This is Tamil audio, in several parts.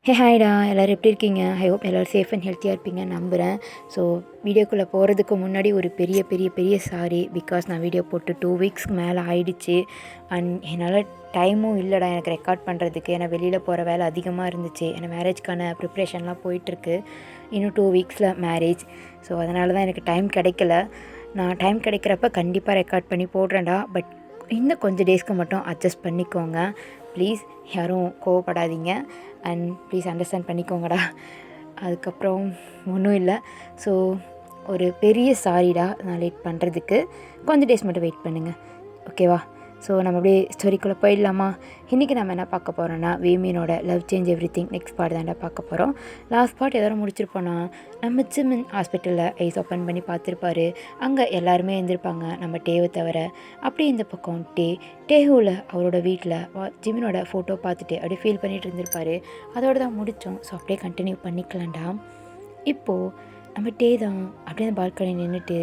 ஹாய்டா, எல்லோரும் எப்படி இருக்கீங்க? ஐ ஹோப் எல்லோரும் சேஃப் அண்ட் ஹெல்த்தியாக இருப்பீங்கன்னு நம்புகிறேன். ஸோ வீடியோக்குள்ளே போகிறதுக்கு முன்னாடி ஒரு பெரிய பெரிய பெரிய சாரி. பிகாஸ் நான் வீடியோ போட்டு 2 வீக்ஸ்க்கு மேலே ஆயிடுச்சு. அண்ட் என்னால் டைமும் இல்லைடா எனக்கு ரெக்கார்ட் பண்ணுறதுக்கு. ஏன்னா வெளியில் போகிற வேலை அதிகமாக இருந்துச்சு. ஏன்னா மேரேஜ்க்கான ப்ரிப்ரேஷன்லாம் போயிட்டுருக்கு. இன்னும் 2 வீக்ஸில் மேரேஜ். ஸோ அதனால தான் எனக்கு டைம் கிடைக்கல. நான் டைம் கிடைக்கிறப்ப கண்டிப்பாக ரெக்கார்ட் பண்ணி போடுறேன்டா. பட் இன்னும் கொஞ்சம் டேஸ்க்கு மட்டும் அட்ஜஸ்ட் பண்ணிக்கோங்க ப்ளீஸ். யாரும் கோவப்படாதீங்க அண்ட் ப்ளீஸ் அண்டர்ஸ்டாண்ட் பண்ணிக்கோங்கடா. அதுக்கப்புறம் ஒன்றும் இல்லை. ஸோ ஒரு பெரிய சாரிடா நான் லேட் பண்ணுறதுக்கு. கொஞ்சம் டேஸ் மட்டும் வெயிட் பண்ணுங்கள், ஓகேவா? ஸோ நம்ம அப்படியே ஸ்டோரிக்குள்ளே போயிடலாமா? இன்றைக்கி நம்ம என்ன பார்க்க போகிறோன்னா, வீமினோட love change everything next part தான்டா பார்க்க போகிறோம். லாஸ்ட் பார்ட் எதோ முடிச்சிருப்போன்னா, நம்ம ஜிமின் ஹாஸ்பிட்டலில் ஐஸ் ஓப்பன் பண்ணி பார்த்துருப்பாரு. அங்கே எல்லாருமே இருந்திருப்பாங்க நம்ம டேவை தவிர. அப்படியே இந்த பக்கம் டேஹூவில் அவரோட வீட்டில் ஜிமினோட ஃபோட்டோ பார்த்துட்டு அப்படியே ஃபீல் பண்ணிகிட்டு இருந்திருப்பார். அதோடு தான் முடித்தோம். ஸோ அப்படியே கண்டினியூ பண்ணிக்கலாம்டா. இப்போது நம்ம டே தான் அப்படியே அந்த பால்கனி நின்றுட்டு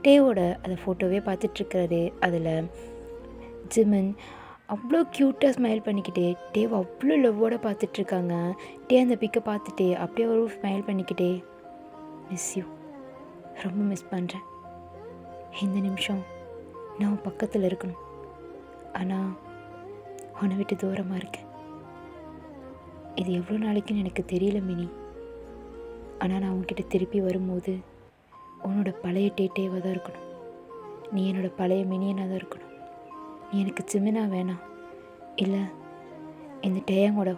டேவோட அந்த ஃபோட்டோவே பார்த்துட்ருக்காரு. அதில் ஜிமின் அவ்வளோ க்யூட்டாக ஸ்மைல் பண்ணிக்கிட்டே டேவ் அவ்வளோ லவ்வோடு பார்த்துட்ருக்காங்க. டே அந்த பிக்கை பார்த்துட்டு அப்படியே ஒரு ஸ்மைல் பண்ணிக்கிட்டே, மிஸ் யூ, ரொம்ப மிஸ் பண்ணுறேன். இந்த நிமிஷம் நான் பக்கத்தில் இருக்கணும், ஆனால் உன்னை விட்டு தூரமாக இருக்கேன். இது எவ்வளோ நாளைக்குன்னு எனக்கு தெரியல மினி. ஆனால் நான் உன்கிட்ட திருப்பி வரும்போது உன்னோட பழைய டேவாக தான் இருக்கணும். நீ என்னோடய பழைய மினியனாக தான் இருக்கணும். நீ எனக்கு ஜிமினா வேணாம், இல்லை இந்த டேயாங்கோட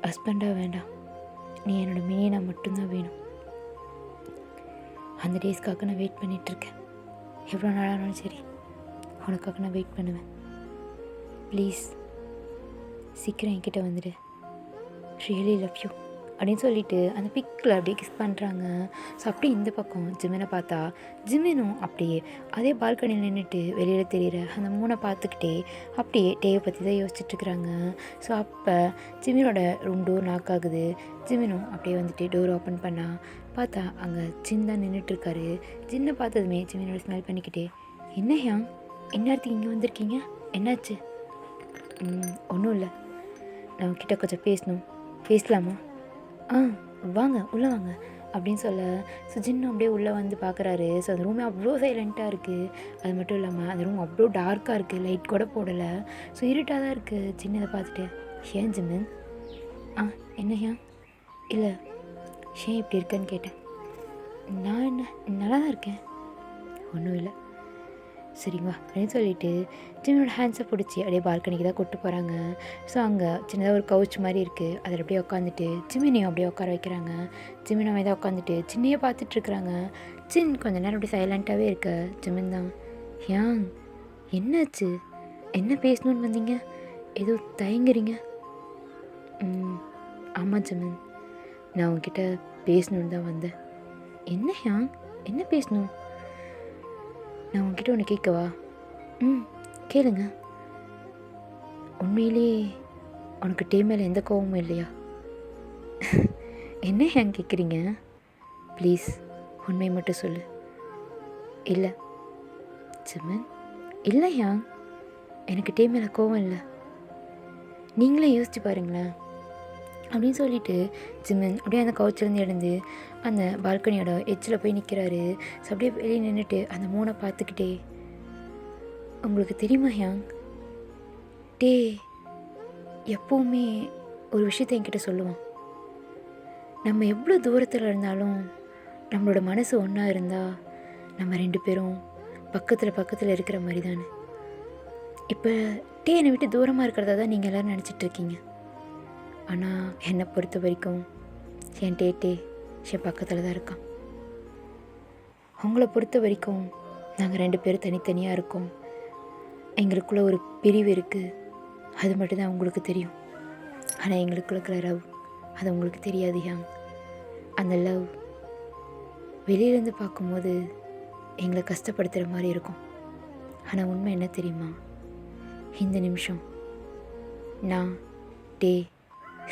ஹஸ்பண்டாக வேண்டாம். நீ என்னோடய மினியனாக மட்டும்தான் வேணும். அந்த டேஸ்க்காக நான் வெயிட் பண்ணிகிட்ருக்கேன். எவ்வளோ நாளானாலும் சரி உனக்காக நான் வெயிட் பண்ணுவேன். ப்ளீஸ் சீக்கிரம் என்கிட்ட வந்துடு. ரியலி லவ் யூ அப்படின்னு சொல்லிட்டு அந்த பிக்கில் அப்படியே கிஸ் பண்ணுறாங்க. ஸோ அப்படியே இந்த பக்கம் ஜிமினை பார்த்தா ஜிமினும் அப்படியே அதே பால்கனியில் நின்றுட்டு வெளியில் தெரிகிற அந்த மூணை பார்த்துக்கிட்டே அப்படியே டேவை பற்றி தான் யோசிச்சுட்ருக்குறாங்க. ஸோ அப்போ ஜிமினோட ரூம் டோர் நாக் ஆகுது. ஜிமினும் அப்படியே வந்துட்டு டோர் ஓப்பன் பண்ணா பார்த்தா அங்கே ஜின் தான் நின்றுட்டுருக்காரு. ஜின்னை பார்த்ததுமே ஜிமினோட ஸ்மெல் பண்ணிக்கிட்டே, என்ன ஹியாங் இந்நேரத்துக்கு இங்கே வந்திருக்கீங்க, என்னாச்சு? ஒன்றும் இல்லை, நான் உங்ககிட்ட கொஞ்சம் பேசலாமா? வாங்க உள்ளே வாங்க அப்படின்னு சொல்ல, ஸோ ஜின்னும் அப்படியே உள்ளே வந்து பார்க்குறாரு. ஸோ அந்த ரூமே அவ்வளோ சைலண்ட்டாக இருக்குது. அது மட்டும் இல்லாமல் அந்த ரூம் அவ்வளோ டார்க்காக இருக்குது, லைட் கூட போடலை. ஸோ இருட்டாக தான் இருக்குது. ஜின்னு இதை பார்த்துட்டு, ஏன் ஜின்னு? என்ன ஏன்? இல்லை ஏன் இப்படி இருக்கேன்னு கேட்டேன். நான் என்ன நல்லா தான் இருக்கேன், ஒன்றும் இல்லை. சரிங்களா அப்படின்னு சொல்லிட்டு ஜிமினோட ஹேண்ட்ஸை பிடிச்சி அப்படியே பால்கனிக்கு தான் கூப்பிட்டு போகிறாங்க. ஸோ அங்கே சின்னதாக ஒரு கவுச் மாதிரி இருக்குது. அதில் அப்படியே உட்காந்துட்டு ஜிமினையும் அப்படியே உட்கார வைக்கிறாங்க. ஜிமின் தான் உட்காந்துட்டு சின்னையே பார்த்துட்ருக்குறாங்க. சின் கொஞ்ச நேரம் அப்படி சைலண்ட்டாகவே இருக்க. ஜிமின் தான், ஏன் என்னாச்சு, என்ன பேசணுன்னு வந்தீங்க, ஏதோ தயங்குறீங்க? ஆமாம் ஜிமின், நான் உங்ககிட்ட பேசணுன்னு தான் வந்தேன். என்ன ஏன், என்ன பேசணும்? நான் உங்ககிட்ட ஒன்று கேட்கவா? கேளுங்க. உண்மையிலே உனக்கு டே மேலே எந்த கோவமும் இல்லையா? என்ன ஏன் கேட்குறீங்க? ப்ளீஸ் உண்மையை மட்டும் சொல்லு. இல்லை ஜிமின், இல்லை ஏன், எனக்கு டே மேலே கோவம் இல்லை. நீங்களே யோசிச்சு பாருங்களேன் அப்படின்னு சொல்லிட்டு ஜிமின் அப்படியே அந்த கவுச்சிலேருந்து எழுந்து அந்த பால்கனியோட எட்ஜில் போய் நிற்கிறாரு. ஸோ அப்படியே வெளியே நின்றுட்டு அந்த மூணை பார்த்துக்கிட்டே, உங்களுக்கு தெரியுமா ஹியாங், டே எப்போவுமே ஒரு விஷயத்தை என்கிட்ட சொல்லுவான். நம்ம எவ்வளோ தூரத்தில் இருந்தாலும் நம்மளோட மனசு ஒன்றா இருந்தால் நம்ம 2 பேரும் பக்கத்தில் இருக்கிற மாதிரி தானே. இப்போ டே என்னை விட்டு தூரமாக இருக்கிறதா தான் நீங்கள் எல்லோரும் நினச்சிட்ருக்கீங்க. ஆனால் என்னை பொறுத்த வரைக்கும் என் டே என் பக்கத்தில் தான் இருக்கான். அவங்கள பொறுத்த வரைக்கும் நாங்கள் 2 பேரும் தனித்தனியாக இருக்கோம். எங்களுக்குள்ளே ஒரு பிரிவு இருக்குது, அது மட்டும்தான் உங்களுக்கு தெரியும். ஆனால் எங்களுக்குள்ள இருக்கிற லவ் அது உங்களுக்கு தெரியாது ஹியாங். அந்த லவ் வெளியிலேருந்து பார்க்கும்போது எங்களை கஷ்டப்படுத்துகிற மாதிரி இருக்கும். ஆனால் உண்மை என்ன தெரியுமா, இந்த நிமிஷம் நான் டே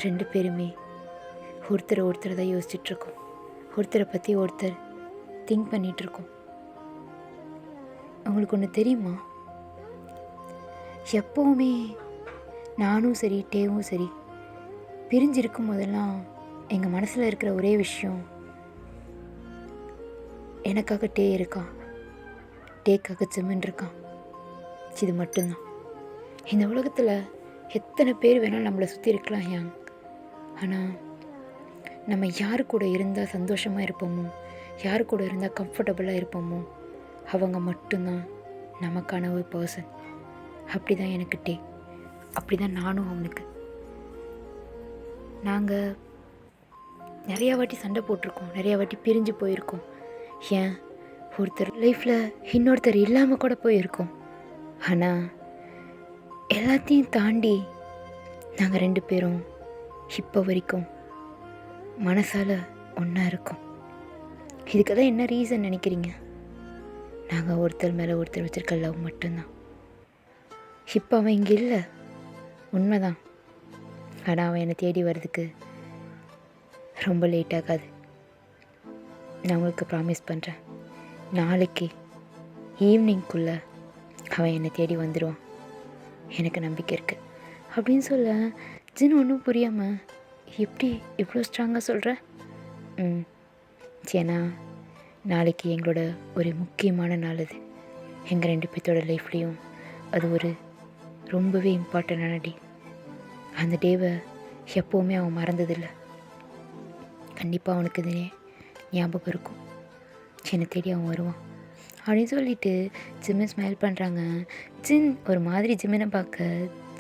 2 பேருமே ஒருத்தரை தான் யோசிச்சுட்ருக்கோம். ஒருத்தரை பற்றி ஒருத்தர் திங்க் பண்ணிகிட்ருக்கோம். உங்களுக்கு ஒன்று தெரியுமா, எப்போவுமே நானும் சரி டேவும் சரி பிரிஞ்சிருக்கும் போதெல்லாம் எங்கள் மனசில் இருக்கிற ஒரே விஷயம், எனக்காக டே இருக்கான், டேக்காக ஜிமின் இருக்கான். இது மட்டும்தான். இந்த உலகத்தில் எத்தனை பேர் வேணாலும் நம்மளை சுற்றி இருக்கலாம் யாங். ஆனால் நம்ம யாரு கூட இருந்தால் சந்தோஷமாக இருப்போமோ, யாரு கூட இருந்தால் கம்ஃபர்டபுளாக இருப்போமோ, அவங்க மட்டும்தான் நமக்கான ஒரு பர்சன். அப்படி தான் எனக்கு டே, அப்படி தான் நானும் அவனுக்கு. நாங்கள் நிறையா வாட்டி சண்டை போட்டிருக்கோம், நிறையா வாட்டி பிரிஞ்சு போயிருக்கோம். ஏன் ஒருத்தர் லைஃப்பில் இன்னொருத்தர் இல்லாமல் கூட போயிருக்கோம். ஆனால் எல்லாத்தையும் தாண்டி நாங்கள் 2 பேரும் இப்போ வரைக்கும் மனசால் ஒன்றா இருக்கோம். இதுக்கெல்லாம் என்ன ரீசன் நினைக்கிறீங்க? நாங்கள் ஒருத்தர் மேலே ஒருத்தர் வச்சுருக்க லவ் மட்டும்தான். இப்போ அவன் இங்கே இல்லை, உண்மைதான். ஆனால் அவன் என்னை தேடி வர்றதுக்கு ரொம்ப லேட் ஆகாது. நான் உங்களுக்கு ப்ராமிஸ் பண்ணுறேன், நாளைக்கு ஈவினிங்குள்ளே அவன் என்னை தேடி வந்துடுவான். எனக்கு நம்பிக்கை இருக்குது அப்படின்னு சொல்ல ஜின் ஒன்றும் புரியாமல், எப்படி இவ்வளோ ஸ்ட்ராங்காக சொல்கிற? ஏன்னா நாளைக்கு எங்களோட ஒரு முக்கியமான நாள். அது எங்கள் 2 பேர்த்தோட லைஃப்லேயும் அது ஒரு ரொம்பவே இம்பார்ட்டண்டான டே. அந்த டேவை எப்போவுமே அவன் மறந்ததில்லை. கண்டிப்பாக அவனுக்கு இது ஞாபகம் இருக்கும். என்னை தேடி அவன் வருவான் அப்படின்னு சொல்லிட்டு ஜிமின் ஸ்மைல் பண்ணுறாங்க. ஜின் ஒரு மாதிரி ஜிமினை பார்க்க,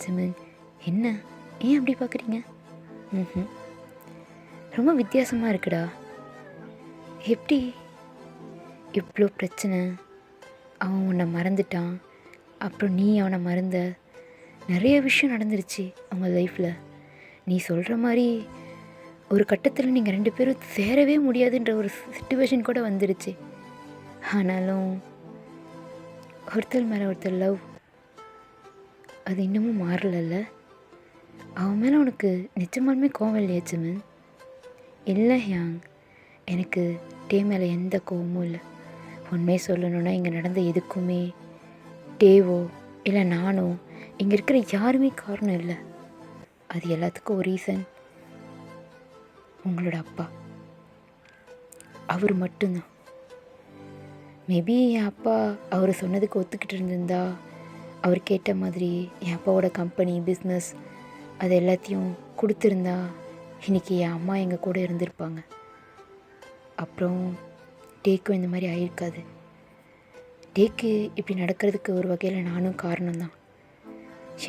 ஜிமின் என்ன ஏன் அப்படி பார்க்குறீங்க? ரொம்ப வித்தியாசமாக இருக்குடா. எப்படி இவ்வளோ பிரச்சனை, அவன் உன்னை மறந்துட்டான், அப்புறம் நீ அவனை மறந்த, நிறைய விஷயம் நடந்துருச்சு அவங்க லைஃப்பில். நீ சொல்கிற மாதிரி ஒரு கட்டத்தில் நீங்கள் 2 பேரும் சேரவே முடியாதுன்ற ஒரு சிச்சுவேஷன் கூட வந்துருச்சு. ஆனாலும் ஒருத்தர் மேலே ஒருத்தர் லவ் அது இன்னமும் மாறலைல்ல. அவன் மேலே உனக்கு நிஜமாலுமே கோவம் இல்லையா ஜிமின்? இல்லை யாங், எனக்கு டே மேலே எந்த கோவமும் இல்லை. உண்மையை சொல்லணுன்னா இங்கே நடந்த எதுக்குமே டேவோ இல்லை நானோ இங்கே இருக்கிற யாருமே காரணம் இல்லை. அது எல்லாத்துக்கும் ஒரு ரீசன் உங்களோட அப்பா. அவர் மட்டும்தான். மேபி என் அப்பா அவர் சொன்னதுக்கு ஒத்துக்கிட்டு இருந்திருந்தா, அவர் கேட்ட மாதிரி என் அப்பாவோட கம்பெனி பிஸ்னஸ் அது எல்லாத்தையும் கொடுத்துருந்தா இன்றைக்கி என் அம்மா எங்கள் கூட இருந்திருப்பாங்க. அப்புறம் டேக்கும் இந்த மாதிரி ஆயிருக்காது. டேக்கு இப்படி நடக்கிறதுக்கு ஒரு வகையில் நானும் காரணம்தான்.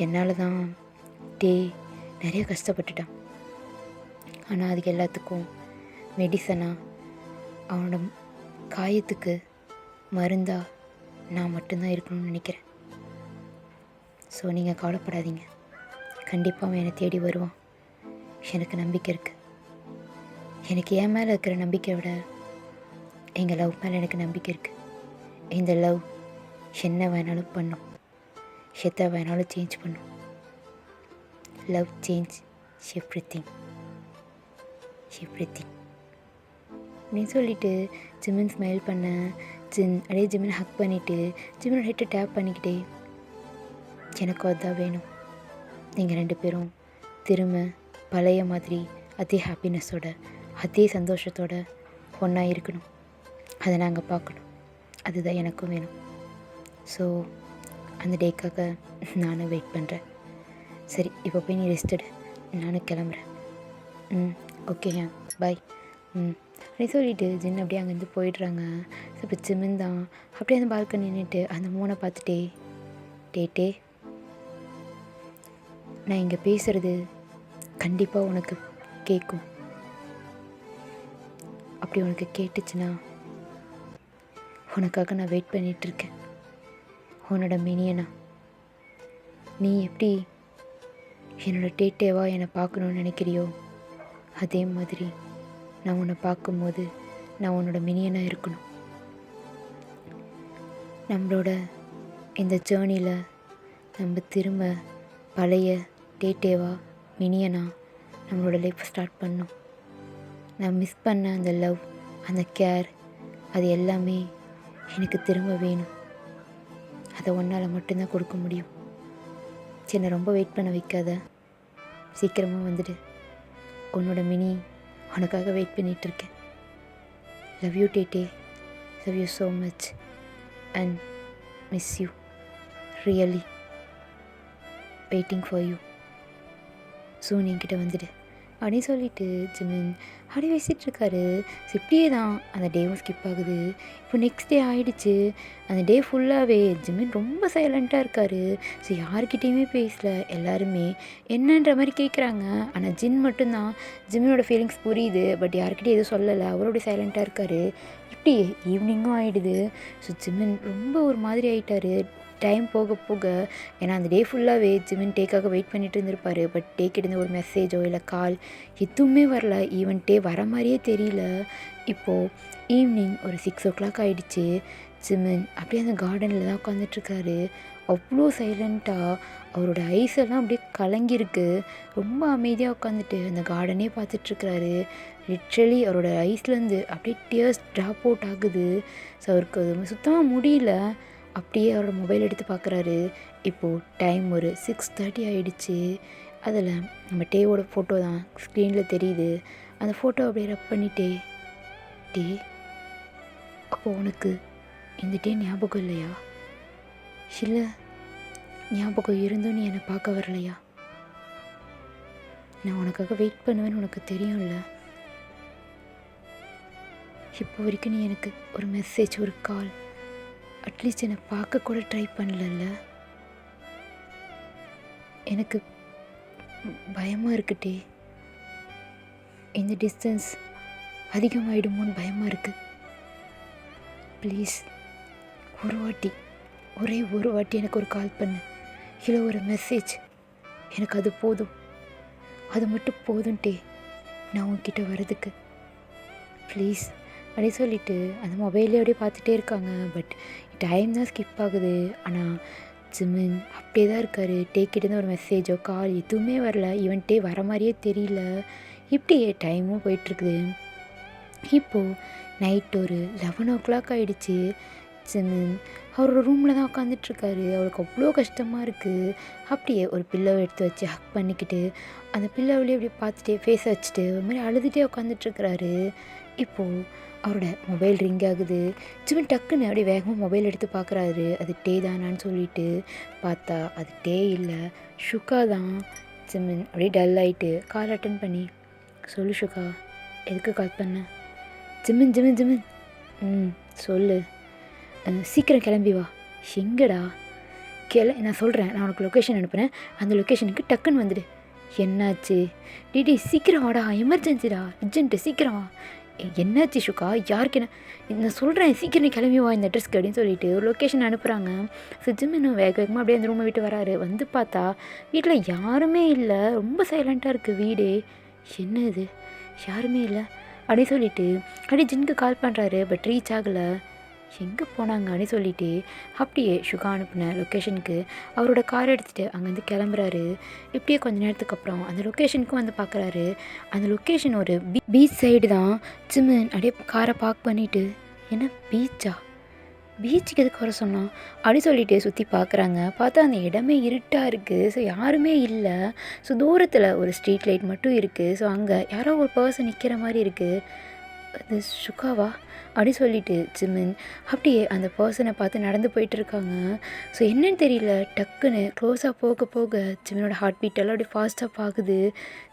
என்னால் தான் டே நிறைய கஷ்டப்பட்டுட்டான். ஆனால் அதுக்கு எல்லாத்துக்கும் மெடிசனாக, அவனோட காயத்துக்கு மருந்தா நான் மட்டும்தான் இருக்கணும்னு நினைக்கிறேன். ஸோ நீங்கள் கவலைப்படாதீங்க, கண்டிப்பாக அவன் என்னை தேடி வருவான். எனக்கு நம்பிக்கை இருக்குது. எனக்கு என் மேலே இருக்கிற நம்பிக்கையை விட எங்கள் லவ் மேலே எனக்கு நம்பிக்கை இருக்குது. இந்த லவ் என்ன வேணாலும் பண்ணும், எதை வேணாலும் சேஞ்ச் பண்ணும். லவ் சேஞ்ச் எவ்ரிதிங் அப்படின்னு சொல்லிட்டு ஜிமின் ஸ்மைல் பண்ண, அப்படியே ஜிமின் ஹக் பண்ணிவிட்டு ஜிமின் ஹெட்டை டேப் பண்ணிக்கிட்டே, எனக்கும் அதுதான் வேணும். நீங்கள் 2 பேரும் திரும்ப பழைய மாதிரி அதே ஹாப்பினஸோட அதே சந்தோஷத்தோட ஒன்றா இருக்கணும். அதை நாங்கள் பார்க்கணும். அதுதான் எனக்கும் வேணும். ஸோ அந்த டேக்காக நானும் வெயிட் பண்ணுறேன். சரி, இப்போ போய் நீ ரெஸ்ட் எடு, நானும் கிளம்புறேன். Okay bye. அப்படின்னு சொல்லிட்டு ஜின் அப்படியே அங்கேருந்து போயிடுறாங்க. ஸோ இப்போ ஜிமின் தான் அப்படியே அந்த பால்கனி நின்றுட்டு அந்த மூனை பார்த்துட்டே, டே நான் இங்கே பேசுகிறது கண்டிப்பாக உனக்கு கேட்கும். அப்படி உனக்கு கேட்டுச்சுன்னா உனக்காக நான் வெயிட் பண்ணிகிட்ருக்கேன். உன்னோட மினியனா நீ எப்படி என்னோடய டேட்டேவாக என்னை பார்க்கணுன்னு நினைக்கிறியோ, அதே மாதிரி நான் உன்னை பார்க்கும்போது நான் உன்னோட மினியனாக இருக்கணும். நம்மளோட இந்த ஜேர்னியில் நம்ம திரும்ப பழைய டேட்டேவா மினியனா நம்மளோட லைஃப்பை ஸ்டார்ட் பண்ணோம். நான் மிஸ் பண்ண அந்த லவ், அந்த கேர், அது எல்லாமே எனக்கு திரும்ப வேணும். அதை உன்னால் மட்டும்தான் கொடுக்க முடியும். என்னை ரொம்ப வெயிட் பண்ண வைக்காத, சீக்கிரமாக வந்துடு. உன்னோட மினி உனக்காக வெயிட் பண்ணிகிட்ருக்கேன். லவ் யூ டே. Love you so much and miss you. Really waiting for you. Soon என்கிட்ட வந்துடு அப்படின்னு சொல்லிட்டு ஜிமின் அப்படி பேசிகிட்ருக்காரு. ஸோ இப்படியே தான் அந்த டேவும் ஸ்கிப் ஆகுது. இப்போ நெக்ஸ்ட் டே ஆகிடுச்சு. அந்த டே ஃபுல்லாகவே ஜிமின் ரொம்ப சைலண்ட்டாக இருக்கார். ஸோ யார்கிட்டையுமே பேசல. எல்லாருமே என்னன்ற மாதிரி கேட்குறாங்க. ஆனால் ஜின் மட்டும்தான் ஜிமினோட ஃபீலிங்ஸ் புரியுது, பட் யார்கிட்டையும் எதுவும் சொல்லலை. அவரோட சைலண்ட்டாக இருக்கார். இப்படி ஈவினிங்கும் ஆகிடுது. ஸோ ஜிமின் ரொம்ப ஒரு மாதிரி ஆகிட்டார். டைம் போக போக, ஏன்னா அந்த டே ஃபுல்லாகவே ஜிமின் டேக்காக வெயிட் பண்ணிட்டு இருந்திருப்பார். பட் டேக்கிட்ட ஒரு மெசேஜோ இல்லை கால் எதுவுமே வரல. ஈவன் டே வர மாதிரியே தெரியல. இப்போது ஈவினிங் ஒரு 6 o'clock ஆகிடுச்சு. ஜிமின் அப்படியே அந்த கார்டனில் தான் உட்காந்துட்ருக்காரு. அவ்வளோ சைலண்ட்டாக அவரோட ஐஸ் எல்லாம் அப்படியே கலங்கியிருக்கு. ரொம்ப அமைதியாக உட்காந்துட்டு அந்த கார்டனே பார்த்துட்ருக்குறாரு. லிட்ரலி அவரோட ஐஸ்லேருந்து அப்படியே டியர்ஸ் ட்ராப் அவுட் ஆகுது. ஸோ அவருக்கு அது சுத்தமாக முடியல. அப்படியே அவரோட மொபைல் எடுத்து பார்க்குறாரு. இப்போது டைம் ஒரு 6:30 ஆகிடுச்சு. அதில் நம்ம டேவோட ஃபோட்டோ தான் ஸ்க்ரீனில் தெரியுது. அந்த ஃபோட்டோ அப்படியே ரப் பண்ணிட்டே, டே அப்போது உனக்கு இந்த டே ஞாபகம் இல்லையா? இல்லை ஞாபகம் இருந்தும் நீ என்னை பார்க்க வரலையா? நான் உனக்காக வெயிட் பண்ணுவேன்னு உனக்கு தெரியும்ல. இப்போ வரைக்கும் நீ எனக்கு ஒரு மெசேஜ், ஒரு கால், அட்லீஸ்ட் என்னை பார்க்க கூட ட்ரை பண்ணலல்ல. எனக்கு பயமாக இருக்குட்டே. இந்த டிஸ்டன்ஸ் அதிகமாகிடுமோன்னு பயமாக இருக்குது. ப்ளீஸ் ஒரே ஒரு வாட்டி எனக்கு ஒரு கால் பண்ணு, இல்லை ஒரு மெசேஜ். எனக்கு அது போதும். அது மட்டும் போதும்ட்டே நான் உன்கிட்ட வர்றதுக்கு. ப்ளீஸ் அப்படியே சொல்லிவிட்டு அந்த மொபைல்லே அப்படியே பார்த்துட்டே இருக்காங்க. பட் டைம் தான் ஸ்கிப் ஆகுது. ஆனால் ஜிமின் அப்படியே தான் இருக்கார். டேக்கிட்டேருந்து ஒரு மெசேஜோ கால் எதுவுமே வரல. ஈவன் டே வர மாதிரியே தெரியல. இப்படியே டைமும் போயிட்டுருக்குது. இப்போது நைட் ஒரு 11 o'clock ஆகிடுச்சு. ஜிமின் அவரோட ரூமில் தான் உட்காந்துட்ருக்காரு. அவருக்கு அவ்வளோ கஷ்டமாக இருக்குது. அப்படியே ஒரு பில்லோவை எடுத்து வச்சு ஹக் பண்ணிக்கிட்டு அந்த பில்லோவிலே அப்படியே பார்த்துட்டே ஃபேஸை வச்சுட்டு ஒரு மாதிரி அழுதுகிட்டே உட்காந்துட்ருக்குறாரு. இப்போது அவரோட மொபைல் ரிங் ஆகுது. ஜிமின் டக்குன்னு அப்படியே வேகமாக மொபைல் எடுத்து பார்க்குறாரு. அது டே தானான்னு சொல்லிட்டு பார்த்தா அது டே இல்லை, ஷுகா தான். ஜிமின் அப்படியே டல் ஆகிட்டு கால் அட்டன் பண்ணி, சொல்லு ஷுகா, எதுக்கு கால் பண்ண? ஜிமின் ஜிமின் ஜிமின் சொல்லு, சீக்கிரம் கிளம்பி வா. எங்கடா? நான் சொல்கிறேன், நான் உனக்கு லொக்கேஷன் அனுப்புகிறேன், அந்த லொக்கேஷனுக்கு டக்குன்னு வந்துடு. என்னாச்சு? டிடி சீக்கிரம் வாடா, எமர்ஜென்சிடா, அர்ஜென்ட்டு, சீக்கிரம் வா. என்னாச்சு ஷுகா? யாருக்கு? நான் சொல்கிறேன் சீக்கிரம் கிளம்பி வா இந்த அட்ரஸ்க்கு அப்படின்னு சொல்லிட்டு ஒரு லொக்கேஷன் அனுப்புகிறாங்க. ஸோ ஜிமின் வேகமாக அப்படியே அந்த ரூமை விட்டு வராரு. வந்து பார்த்தா வீட்டில் யாருமே இல்லை. ரொம்ப சைலண்ட்டாக இருக்குது வீடே. என்ன இது, யாருமே இல்லை அப்படின்னு சொல்லிட்டு அப்படியே ஜின்னுக்கு கால் பண்ணுறாரு. பட் ரீச் ஆகலை. எங்கே போனாங்க அப்படின்னு சொல்லிட்டு அப்படியே ஷுகா அனுப்பின லொக்கேஷனுக்கு அவரோட கார் எடுத்துகிட்டு அங்கேருந்து கிளம்புறாரு. இப்படியே கொஞ்சம் நேரத்துக்கு அப்புறம் அந்த லொக்கேஷனுக்கும் வந்து பார்க்குறாரு. அந்த லொக்கேஷன் ஒரு பீச் சைடு தான். ஜிமின் அப்படியே காரை பார்க் பண்ணிவிட்டு, என்ன பீச்சா? பீச்சுக்கு எதுக்கு வர சொன்னான் அப்படி சொல்லிட்டு சுற்றி பார்க்குறாங்க. பார்த்தா அந்த இடமே இருட்டாக இருக்குது. ஸோ யாருமே இல்லை. ஸோ தூரத்தில் ஒரு ஸ்ட்ரீட் லைட் மட்டும் இருக்குது. ஸோ அங்கே யாரோ ஒரு பர்சன் நிற்கிற மாதிரி இருக்குது. அது ஷுகாவா அப்படி சொல்லிட்டு ஜிமின் அப்படியே அந்த பர்சனை பார்த்து நடந்து போயிட்டுருக்காங்க. ஸோ என்னன்னு தெரியல, டக்குன்னு க்ளோஸாக போக போக ஜிமினோட ஹார்ட் பீட் எல்லாம் அப்படியே ஃபாஸ்ட்டாக ஆகுது.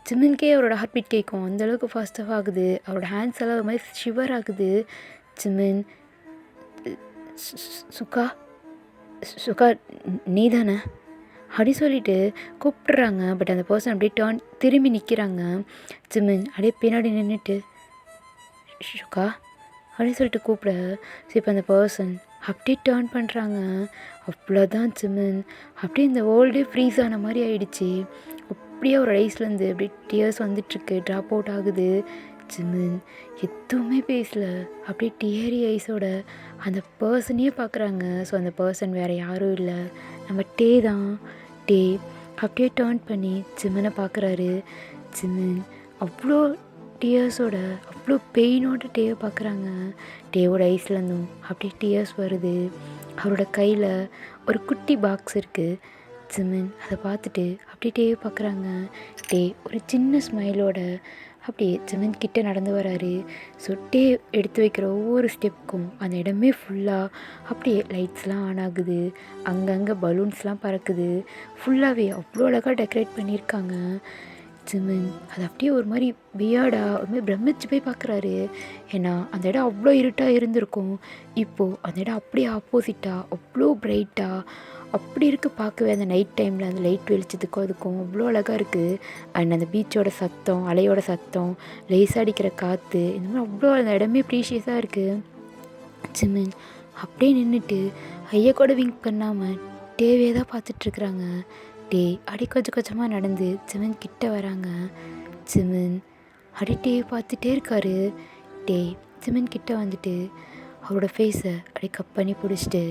ஜிமின்கே அவரோட ஹார்ட் பீட் கேட்கும், அந்தளவுக்கு ஃபாஸ்ட்டாக ஆகுது. அவரோட ஹேண்ட்ஸ் எல்லாம் ஒரு மாதிரி ஷிவர் ஆகுது. ஜிமின், சுகா நீ தானே அப்படி சொல்லிட்டு கூப்பிட்றாங்க. பட் அந்த பர்சன் அப்படியே திரும்பி நிற்கிறாங்க. ஜிமின் அப்படியே பின்னாடி நின்றுட்டு, ஷுகா அப்படின்னு சொல்லிட்டு கூப்பிட. ஸோ இப்போ அந்த பர்சன் அப்படியே டேர்ன் பண்ணுறாங்க. அவ்வளோதான் ஜிமின் அப்படியே இந்த வேர்ல்டே ஃப்ரீஸ் ஆன மாதிரி ஆயிடுச்சு. அப்படியே ஒரு ஐஸ்லேருந்து அப்படியே டியர்ஸ் வந்துட்டுருக்கு, ட்ராப் அவுட் ஆகுது. ஜிமின் எதுவுமே பேசலை. அப்படியே டியரி ஐஸோட அந்த பர்சனையே பார்க்குறாங்க. ஸோ அந்த பர்சன் வேறு யாரும் இல்லை, நம்ம டே தான். டே அப்படியே டேர்ன் பண்ணி ஜிமினை பார்க்குறாரு. ஜிமின் அவ்வளோ டியர்ஸோட, அவ்வளோ பெயினோட டேவை பார்க்குறாங்க. டேவோட ஐஸ்லேருந்தும் அப்படியே டியர்ஸ் வருது. அவரோட கையில் ஒரு குட்டி பாக்ஸ் இருக்குது. ஜிமின் அதை பார்த்துட்டு அப்படியே டேவை பார்க்குறாங்க. டே ஒரு சின்ன ஸ்மைலோட அப்படியே ஜிமின் கிட்ட நடந்து வராரு. ஸோ எடுத்து வைக்கிற ஒவ்வொரு ஸ்டெப்புக்கும் அந்த இடமே ஃபுல்லாக அப்படியே லைட்ஸ்லாம் ஆன் ஆகுது, அங்கங்கே பலூன்ஸ்லாம் பறக்குது, ஃபுல்லாகவே அவ்வளோ அழகாக டெக்கரேட் பண்ணியிருக்காங்க. ஜிமின் அது அப்படியே ஒரு மாதிரி வியர்டாக ஒரு மாதிரி பிரமிச்சு போய் பார்க்குறாரு. ஏன்னா அந்த இடம் அவ்வளோ இருட்டாக இருந்திருக்கும், இப்போது அந்த இடம் அப்படியே ஆப்போசிட்டாக அவ்வளோ பிரைட்டாக அப்படி இருக்குது பார்க்கவே. அந்த நைட் டைமில் அந்த லைட் வெளிச்சத்துக்கும் அதுக்கும் அவ்வளோ அழகாக இருக்குது. அண்ட் அந்த பீச்சோட சத்தம், அலையோட சத்தம், லேசாக அடிக்கிற காற்று, இந்த மாதிரி அவ்வளோ அந்த இடமே ப்ரீஷியஸாக இருக்குது. ஜிமின் அப்படியே நின்றுட்டு ஐயா கூட விங்க் பண்ணாமல் டேவே தான் பார்த்துட்ருக்குறாங்க. அப்படியே கொஞ்சம் கொஞ்சமாக நடந்து ஜிமின் கிட்ட வராங்க. ஜிமின் அப்படியே டே பார்த்துட்டே இருக்காரு. ஜிமின் கிட்ட வந்துட்டு அவரோட ஃபேஸை அப்படியே கப் பண்ணி பிடிச்சிட்டு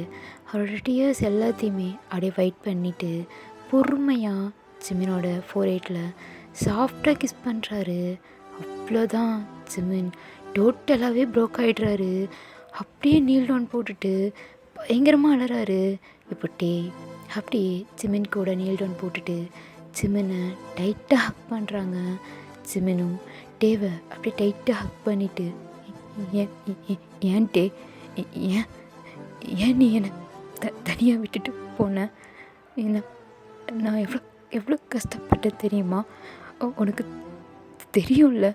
அவரோட டியர்ஸ் எல்லாத்தையுமே அப்படியே வைட் பண்ணிவிட்டு பொறுமையாக ஜிமினோட ஃபோர்ஹெட்டில் சாஃப்டாக கிஸ் பண்ணுறாரு. அவ்வளோதான், ஜிமின் டோட்டலாகவே ப்ரோக் ஆகிடுறாரு. அப்படியே நீல் டவுன் போட்டுட்டு பயங்கரமாக அலறாரு. இப்போ அப்படியே ஜிமின் கூட நீல் டவுன் போட்டுட்டு ஜிமினை டைட்டாக ஹக் பண்ணுறாங்க. ஜிமினும் டேவை அப்படியே டைட்டாக ஹக் பண்ணிவிட்டு ஏன் ஏன் ஏன் நீ என்னை தனியாக விட்டுட்டு போன? என்ன நான் எவ்வளோ கஷ்டப்பட்டேன் தெரியுமா? உனக்கு தெரியும்ல,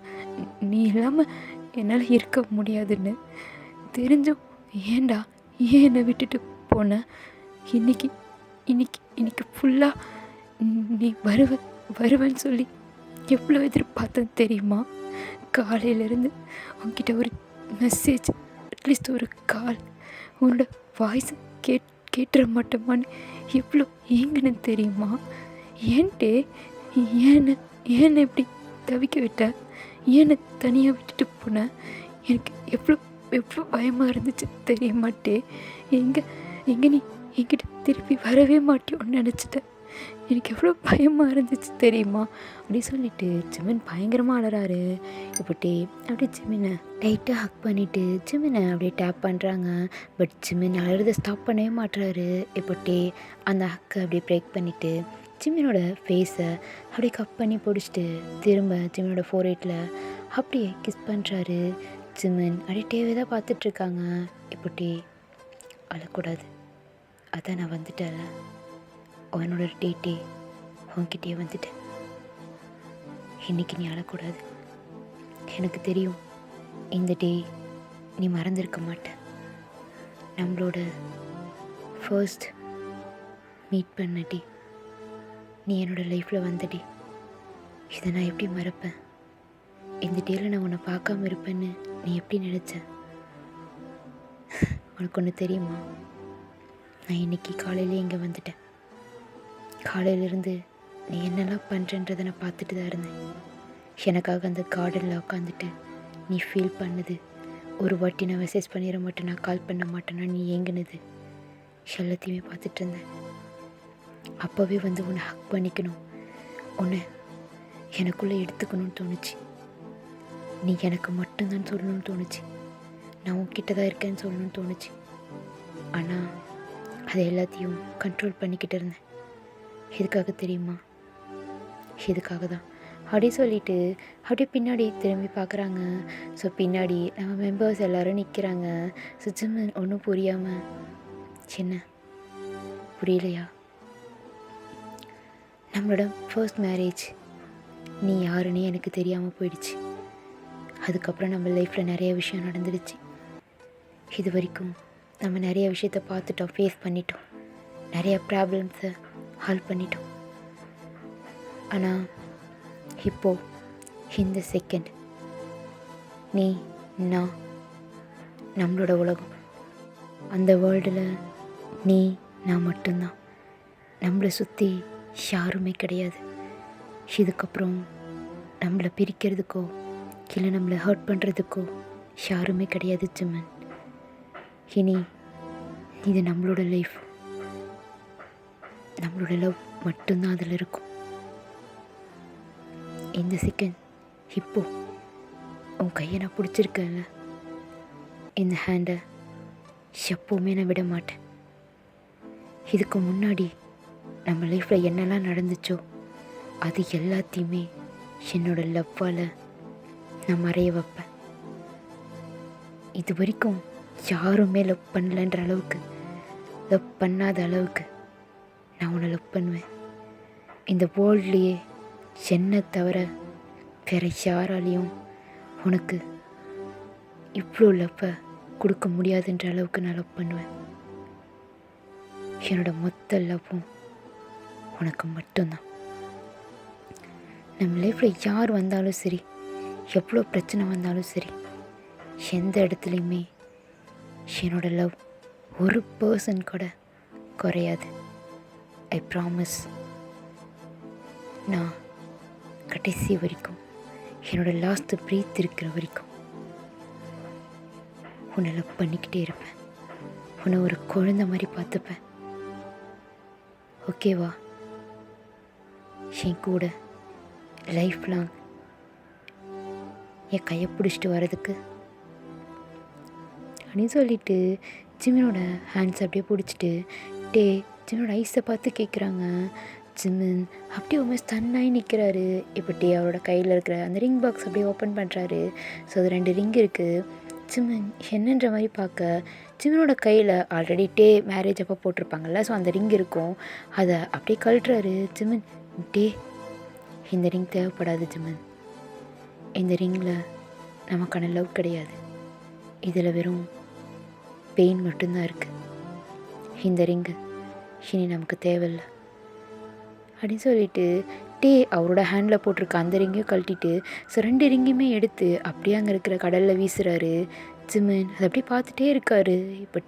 நீ இல்லாமல் என்னால் இருக்க முடியாதுன்னு தெரிஞ்சும் ஏன் என்னை விட்டுட்டு போன? இன்னைக்கு ஃபுல்லாக நீ வருவேன்னு சொல்லி எவ்வளோ எதிர்பார்த்தேன் தெரியுமா? காலையிலேருந்து உன்கிட்ட ஒரு மெசேஜ், அட்லீஸ்ட் ஒரு கால், உன்னோட வாய்ஸ் கேட்டுற மாட்டோமான்னு எவ்வளோ ஏங்குன்னு தெரியுமா? ஏன்னு இப்படி தவிக்க விட்ட? ஏன்னு தனியாக விட்டுட்டு போனேன்? எனக்கு எவ்வளோ பயமாக இருந்துச்சு தெரியுமாட்டே. எங்கே நீ என்கிட்ட திருப்பி வரவே மாட்டியோன்னு நினச்சிட்டேன். எனக்கு எவ்வளோ பயமாக இருந்துச்சு தெரியுமா அப்படி சொல்லிட்டு ஜிமின் பயங்கரமாக அலறாரு. இப்போ அப்படியே ஜிமினை டைட்டாக ஹக் பண்ணிவிட்டு ஜிமினை அப்படியே டேப் பண்ணுறாங்க. பட் ஜிமின் அலறதை ஸ்டாப் பண்ணவே மாட்டுறாரு. இப்போ அந்த ஹக்கை அப்படியே பிரேக் பண்ணிவிட்டு ஜிமினோட ஃபேஸை அப்படியே கப் பண்ணி பிடிச்சிட்டு திரும்ப ஜிமினோட ஃபோர்ஹெட்டில் அப்படியே கிஸ் பண்ணுறாரு. ஜிமின் அப்படியே டேவே தான் பார்த்துட்ருக்காங்க. இப்போ அழக்கூடாது, அதான் நான் வந்துட்டேன்ல, அவனோட டேட்டே உன்கிட்டே வந்துட்டேன். இன்றைக்கி நீ அழக்கூடாது. எனக்கு தெரியும் இந்த டே நீ மறந்துருக்க மாட்ட. நம்மளோட ஃபர்ஸ்ட் மீட் பண்ண டே, நீ என்னோடய லைஃப்பில் வந்த டே. இதை நான் எப்படி மறப்பேன்? இந்த டேயில் நான் உன்னை பார்க்காம இருப்பேன்னு நீ எப்படி நினச்ச? உனக்கு ஒன்று தெரியுமா? நான் இன்றைக்கி காலையிலே இங்கே வந்துட்டேன். காலையிலேருந்து நீ என்னெல்லாம் பண்ணுறன்றதை நான் பார்த்துட்டு தான் இருந்தேன். எனக்காக அந்த கார்டனில் உட்காந்துட்டு நீ ஃபீல் பண்ணது, ஒரு வாட்டி நான் மெசேஜ் பண்ணிட மாட்டேன், நான் கால் பண்ண மாட்டேன்னா நீ ஏங்குனது எல்லாத்தையுமே பார்த்துட்டு இருந்தேன். அப்போவே வந்து உன்னை ஹக் பண்ணிக்கணும், உன்னை எனக்குள்ளே எடுத்துக்கணும்னு தோணுச்சு. நீ எனக்கு மட்டும்தான் சொல்லணும்னு தோணுச்சு. நான் உன்கிட்ட தான் இருக்கேன்னு சொல்லணும்னு தோணுச்சு. ஆனால் அதை எல்லாத்தையும் கண்ட்ரோல் பண்ணிக்கிட்டு இருந்தேன். எதுக்காக தெரியுமா? இதுக்காக தான். அப்படியே சொல்லிவிட்டு அப்படியே பின்னாடி திரும்பி பார்க்குறாங்க. ஸோ பின்னாடி நம்ம மெம்பர்ஸ் எல்லோரும் நிற்கிறாங்க. ஸோ ஜிமின் ஒன்றும் புரியாமல், என்ன புரியலையா? நம்மளோட ஃபர்ஸ்ட் மேரேஜ் நீ யாருன்னே எனக்கு தெரியாமல் போயிடுச்சு. அதுக்கப்புறம் நம்ம லைஃப்பில் நிறைய விஷயம் நடந்துடுச்சு. இது வரைக்கும் நம்ம நிறைய விஷயத்த பார்த்துட்டோம், ஃபேஸ் பண்ணிட்டோம், நிறைய ப்ராப்ளம்ஸை ஹால்வ் பண்ணிட்டோம். ஆனால் இப்போது இந்த செகண்ட் நீ நான் நம்மளோட உலகம். அந்த வேர்ல்டில் நீ நான் மட்டும்தான். நம்மளை சுற்றி யாருமே கிடையாது. இதுக்கப்புறம் நம்மளை பிரிக்கிறதுக்கோ இல்லை நம்மளை ஹர்ட் பண்ணுறதுக்கோ யாருமே கிடையாது ஜிமின். இனி இது நம்மளோட லைஃப், நம்மளோட லவ் மட்டும்தான் அதில் இருக்கும். இந்த செகண்ட் இப்போ உன் கையை நான் பிடிச்சிருக்கேன்ல, இந்த ஹேண்டை எப்போவுமே நான் விட மாட்டேன். இதுக்கு முன்னாடி நம்ம லைஃப்பில் என்னெல்லாம் நடந்துச்சோ அது எல்லாத்தையுமே என்னோட லவ்வால் நான் மறைய வைப்பேன். இது வரைக்கும் யாருமே லவ் பண்ணலன்ற அளவுக்கு, லவ் பண்ணாத அளவுக்கு நான் உன்னை லவ் பண்ணுவேன். இந்த வேர்ல்ட்லேயே என்னை தவிர வேறு யாராலையும் உனக்கு இவ்வளோ லவ்வை கொடுக்க முடியாதுன்ற அளவுக்கு நான் லவ் பண்ணுவேன். என்னோட மொத்த லவ்வும் உனக்கு மட்டும்தான். நம்ம லைஃப்பில் யார் வந்தாலும் சரி, எவ்வளோ பிரச்சனை வந்தாலும் சரி, எந்த இடத்துலையுமே என்னோட லவ் ஒரு பர்சன் கூட குறையாது. I promise. நான் கடைசி வரைக்கும், என்னோட லாஸ்ட் ப்ரீத் இருக்கிற வரைக்கும் உன்னை லவ் பண்ணிக்கிட்டே இருப்பேன். உன்னை ஒரு குழந்தை மாதிரி பார்த்துப்பேன். ஓகேவா? என் கூட லைஃப் லாங் என் கையை பிடிச்சிட்டு வர்றதுக்கு அப்படின்னு சொல்லிட்டு ஜிமினோட ஹேண்ட்ஸ் அப்படியே பிடிச்சிட்டு ஜிமினோட ஐஸை பார்த்து கேட்குறாங்க. ஜிமின் அப்படியே ரொம்ப ஸ்டன்னாகி நிற்கிறாரு. இப்போ அவரோட கையில் இருக்கிற அந்த ரிங் பாக்ஸ் அப்படியே ஓப்பன் பண்ணுறாரு. ஸோ அது 2 ரிங் இருக்குது. ஜிமின் என்னன்ற மாதிரி பார்க்க, ஜிமினோட கையில் ஆல்ரெடி மேரேஜ் அப்போ போட்டிருப்பாங்கல்ல, ஸோ அந்த ரிங் இருக்கும். அதை அப்படியே கழட்டுறாரு. ஜிமின், இந்த ரிங் தேவைப்படாது ஜிமின். இந்த ரிங்கில் நமக்கான லவ் கிடையாது. இதில் வெறும் பெயின் மட்டும்தான் இருக்குது. இந்த ரிங்கு இனி நமக்கு தேவையில்லை அப்படின்னு சொல்லிட்டு அவரோட ஹேண்டில் போட்டிருக்க அந்த ரிங்கையும் கழட்டிட்டு, ஸோ 2 ரிங்குமே எடுத்து அப்படியே அங்கே இருக்கிற கடலில் வீசுகிறாரு. ஜிமின் அதை அப்படியே பார்த்துட்டே இருக்காரு. இப்போ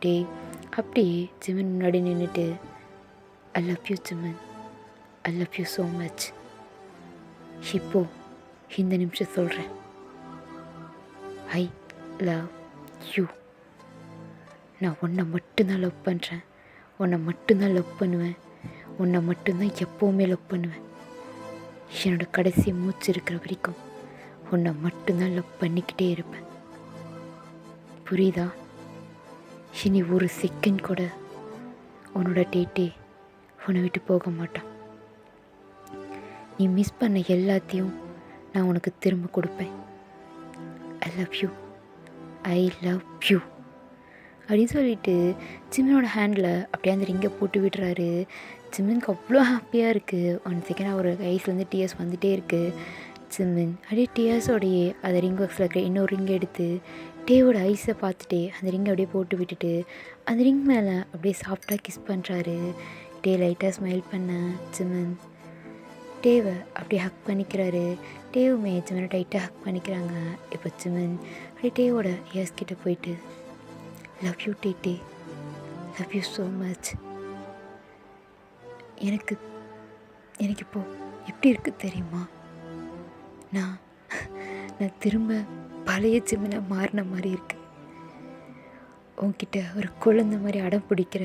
அப்படியே ஜிமின் முன்னாடி நின்றுட்டு, I love you Jimin, I love you so much. இப்போது இந்த நிமிஷம் சொல்கிறேன், ஐ லவ் யூ. நான் உன்னை மட்டும்தான் லவ் பண்ணுறேன், உன்னை மட்டும்தான் லவ் பண்ணுவேன், உன்னை மட்டும்தான் எப்போவுமே லவ் பண்ணுவேன். என்னோட கடைசி மூச்சு இருக்கிற வரைக்கும் உன்னை மட்டும்தான் லவ் பண்ணிக்கிட்டே இருப்பேன். புரியுதா? இனி ஒரு செகண்ட் கூட உன்னோட உன்னை விட்டு போக மாட்டான். நீ மிஸ் பண்ண எல்லாத்தையும் நான் உனக்கு திரும்ப கொடுப்பேன். I love you, I love you அப்படின்னு சொல்லிட்டு ஜிமினோட ஹேண்டில் அப்படியே அந்த ரிங்கை போட்டு விடுறாரு. ஜிமினுக்கு அவ்வளோ ஹாப்பியாக இருக்குது. 1 செகண்ட் ஒரு ஐஸ்லேருந்து டியர்ஸ் வந்துகிட்டே இருக்குது. ஜிமின் அப்படியே டியர்ஸோடையே அந்த ரிங் பாக்ஸில் இருக்கிற இன்னொரு ரிங்கை எடுத்து டேவோட ஐஸை பார்த்துட்டு அந்த ரிங்கை அப்படியே போட்டு விட்டுட்டு அந்த ரிங் மேலே அப்படியே சாஃப்டாக கிஸ் பண்ணுறாரு. லைட்டாக ஸ்மைல் பண்ண ஜிமின் டேவை அப்படியே ஹக் பண்ணிக்கிறாரு. டேவுமே ஜிமினை டைட்டாக ஹக் பண்ணிக்கிறாங்க. இப்போ ஜிமின் அப்படியே டேவோட இயர்ஸ் கிட்டே போயிட்டு, லவ் யூ டே, லவ் யூ ஸோ மச். எனக்கு இப்போது எப்படி இருக்குது தெரியுமா? நான் திரும்ப பழைய ஜிமினை மாறின மாதிரி இருக்கு. உன்கிட்ட ஒரு குழந்தை மாதிரி அடம் பிடிக்கிற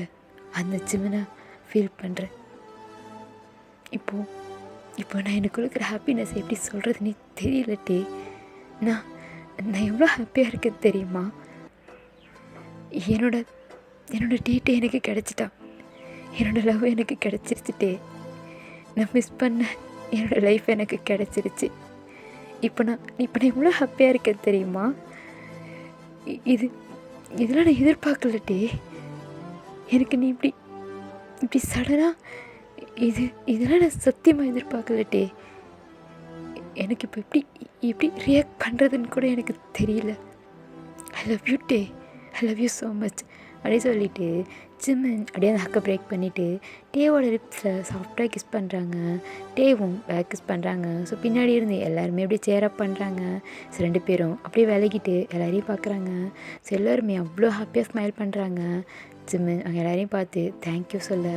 அந்த ஜிமினை ஃபீல் பண்ணுறேன். இப்போ நான் எனக்கு இருக்கிற ஹாப்பினஸ் எப்படி சொல்கிறதுனே தெரியல. நான் எவ்வளோ ஹாப்பியாக இருக்கேன் தெரியுமா? என்னோட டேட்டே எனக்கு கிடச்சிட்டா. என்னோடய லவ் எனக்கு கிடச்சிருச்சுட்டே. நான் மிஸ் பண்ண என்னோடய லைஃப் எனக்கு கிடச்சிருச்சு. இப்போ நான் எவ்வளோ ஹாப்பியாக இருக்கேன் தெரியுமா? இதெல்லாம் நான் எதிர்பார்க்கலட்டே. எனக்கு நீ இப்படி சடனாக இதெல்லாம் நான் சத்தியமாக எதிர்பார்க்கலட்டே. எனக்கு இப்போ எப்படி ரியாக்ட் பண்ணுறதுன்னு கூட எனக்கு தெரியல. I love you I love you so much அப்படி சொல்லிவிட்டு ஜிமின் அப்படியே அந்த ஹக்கை பிரேக் பண்ணிவிட்டு டேவோட லிப்ஸில் சாஃப்டாக கிஸ் பண்ணுறாங்க. டேவும் பேக் கிஸ் பண்ணுறாங்க. ஸோ பின்னாடி இருந்து எல்லாருமே அப்படியே சேரப் பண்ணுறாங்க. ஸோ 2 பேரும் அப்படியே விலகிட்டு எல்லாரையும் பார்க்குறாங்க. ஸோ எல்லோருமே அவ்வளோ ஹாப்பியாக ஸ்மைல் பண்ணுறாங்க. ஜிமின் அவங்க எல்லாரையும் பார்த்து தேங்க்யூ சொல்ல.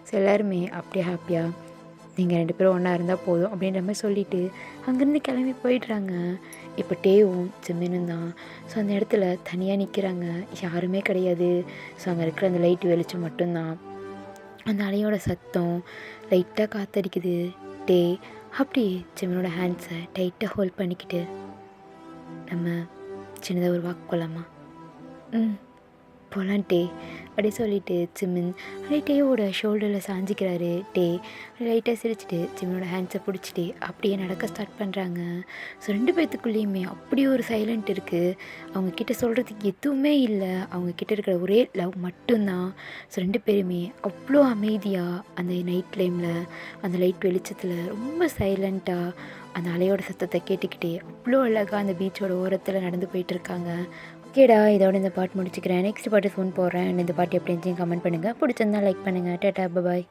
ஸோ எல்லாருமே அப்படியே ஹாப்பியாக நீங்கள் 2 பேரும் ஒன்றா இருந்தால் போதும் அப்படின்ற மாதிரி சொல்லிவிட்டு அங்கேருந்து கிளம்பி போயிடுறாங்க. இப்போ டேவும் ஜிமினும் தான். ஸோ அந்த இடத்துல தனியாக நிற்கிறாங்க, யாருமே கிடையாது. ஸோ அங்கே இருக்கிற அந்த லைட் வெளிச்சம் மட்டும்தான். அந்த அலையோட சத்தம், லைட்டாக காற்றடிக்குது. அப்படி ஜிமினோட ஹேண்ட்ஸை டைட்டாக ஹோல்ட் பண்ணிக்கிட்டு, நம்ம சின்னதாக ஒரு வாக் போகலாமா? போகலாம் அப்படி சொல்லிட்டு சிமின் அப்படியே டேவோட ஷோல்டரில் சாஞ்சிக்கிறாரு. டே லைட்டாக சிரிச்சிட்டு சிமினோட ஹேண்ட்ஸை பிடிச்சிட்டு அப்படியே நடக்க ஸ்டார்ட் பண்ணுறாங்க. ஸோ 2 பேர்த்துக்குள்ளேயுமே அப்படி ஒரு சைலண்ட் இருக்குது. அவங்கக்கிட்ட சொல்கிறதுக்கு எதுவுமே இல்லை. அவங்கக்கிட்ட இருக்கிற ஒரே லவ் மட்டும்தான். ஸோ 2 பேருமே அவ்வளோ அமைதியாக அந்த நைட் டைமில் அந்த லைட் வெளிச்சத்தில் ரொம்ப சைலண்ட்டாக அந்த அலையோட சத்தத்தை கேட்டுக்கிட்டே அவ்வளோ அழகாக அந்த பீச்சோட ஓரத்தில் நடந்து போயிட்டுருக்காங்க. ஓகேடா, இதோட இந்த பாட்டு முடிச்சுக்கிறேன். நெக்ஸ்ட் பாட்டு ஃபோன் போடுறேன். இந்த பாட்டு எப்படி இருந்துச்சுன்னு கமெண்ட் பண்ணுங்கள். பிடிச்சிருந்தா லைக் பண்ணுங்கள். டாடா, பாய்.